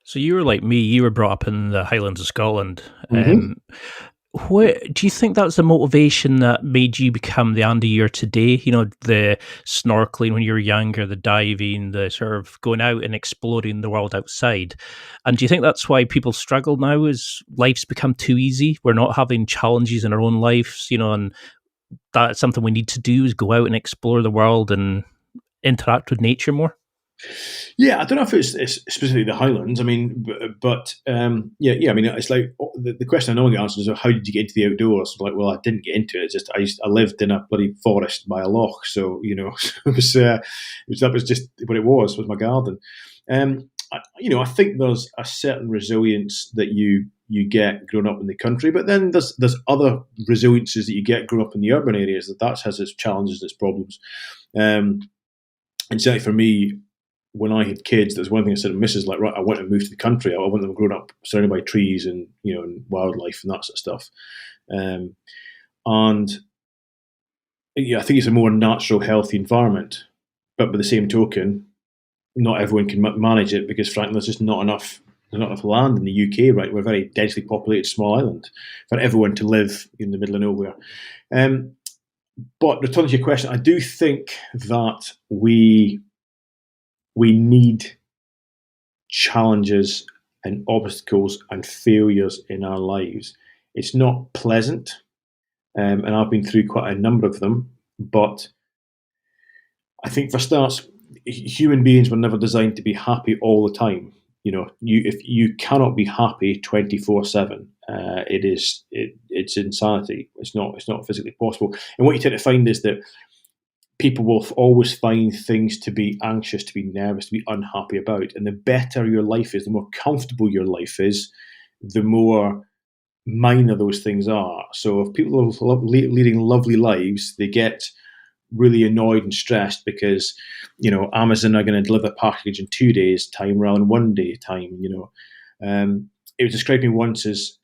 So you were like me, you were brought up in the Highlands of Scotland. Hmm. What do you think that's the motivation that made you become the Andy you are today? You know, the snorkeling when you were younger, the diving, the sort of going out and exploring the world outside. And do you think that's why people struggle now? Is life's become too easy? We're not having challenges in our own lives, you know, and that's something we need to do is go out and explore the world and interact with nature more. Yeah, I don't know if it's specifically the Highlands. I mean, yeah. I mean, it's like the question I normally answer is, "How did you get into the outdoors?" Like, well, I didn't get into it. It's just I lived in a bloody forest by a loch, so that was just what it was my garden. I think there's a certain resilience that you get growing up in the country, but then there's other resiliences that you get growing up in the urban areas that has its challenges and its problems. Um, and certainly for me, when I had kids, there's one thing I said to Mrs. Like, right, I want to move to the country. I want them growing up surrounded by trees and and wildlife and that sort of stuff. Um, and yeah, I think it's a more natural, healthy environment. But by the same token, not everyone can manage it because, frankly, there's just not enough. There's not enough land in the UK, right? We're a very densely populated small island for everyone to live in the middle of nowhere. Um, but returning to your question, I do think that we need challenges and obstacles and failures in our lives. It's not pleasant, and I've been through quite a number of them. But I think for starts, human beings were never designed to be happy all the time. If you cannot be happy 24/7, it's insanity. It's not physically possible. And what you tend to find is that people will always find things to be anxious, to be nervous, to be unhappy about. And the better your life is, the more comfortable your life is, the more minor those things are. So if people are leading lovely lives, they get really annoyed and stressed because, Amazon are going to deliver a package in 2 days' time rather than 1 day time. It was described to me once as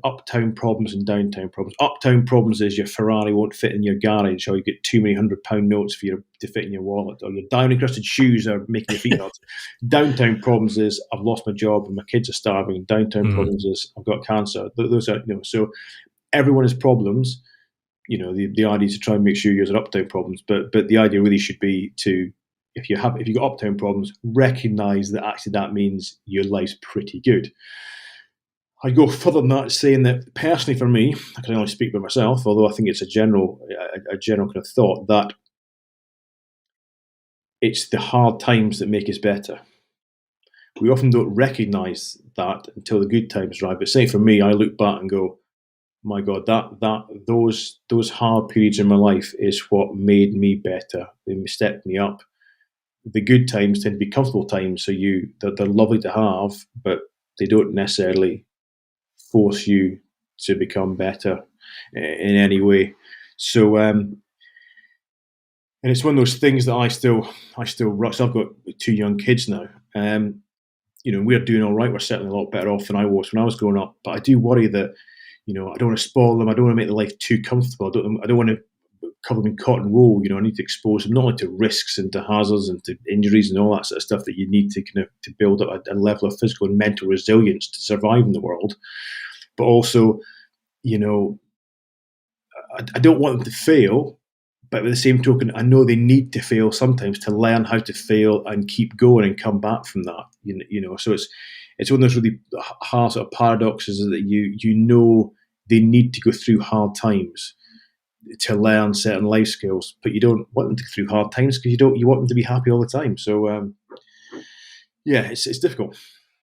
uptown problems and downtown problems. Uptown problems is your Ferrari won't fit in your garage, or you get too many £100 notes to fit in your wallet, or your down encrusted shoes are making your feet hurt. Downtown problems is I've lost my job and my kids are starving. Downtown Mm. problems is I've got cancer. Those are so everyone has problems. The idea is to try and make sure yours are uptown problems, but the idea really should be to if you've got uptown problems, recognise that actually that means your life's pretty good. I'd go further than that, saying that personally for me, I can only speak by myself, although I think it's a general kind of thought that it's the hard times that make us better. We often don't recognise that until the good times arrive. But say for me, I look back and go, "My God, those hard periods in my life is what made me better. They stepped me up." The good times tend to be comfortable times, so they're lovely to have, but they don't necessarily force you to become better in any way. So, and it's one of those things that I still rush. So I've got two young kids now. We're doing all right. We're certainly a lot better off than I was when I was growing up. But I do worry that, I don't want to spoil them. I don't want to make their life too comfortable. I don't want to cover them in cotton wool. I need to expose them not only to risks and to hazards and to injuries and all that sort of stuff that you need to kind of to build up a level of physical and mental resilience to survive in the world, but also, you know, I don't want them to fail, but with the same token, I know they need to fail sometimes to learn how to fail and keep going and come back from that. So it's one of those really hard sort of paradoxes that they need to go through hard times to learn certain life skills, but you don't want them to go through hard times because you want them to be happy all the time. So yeah, it's difficult.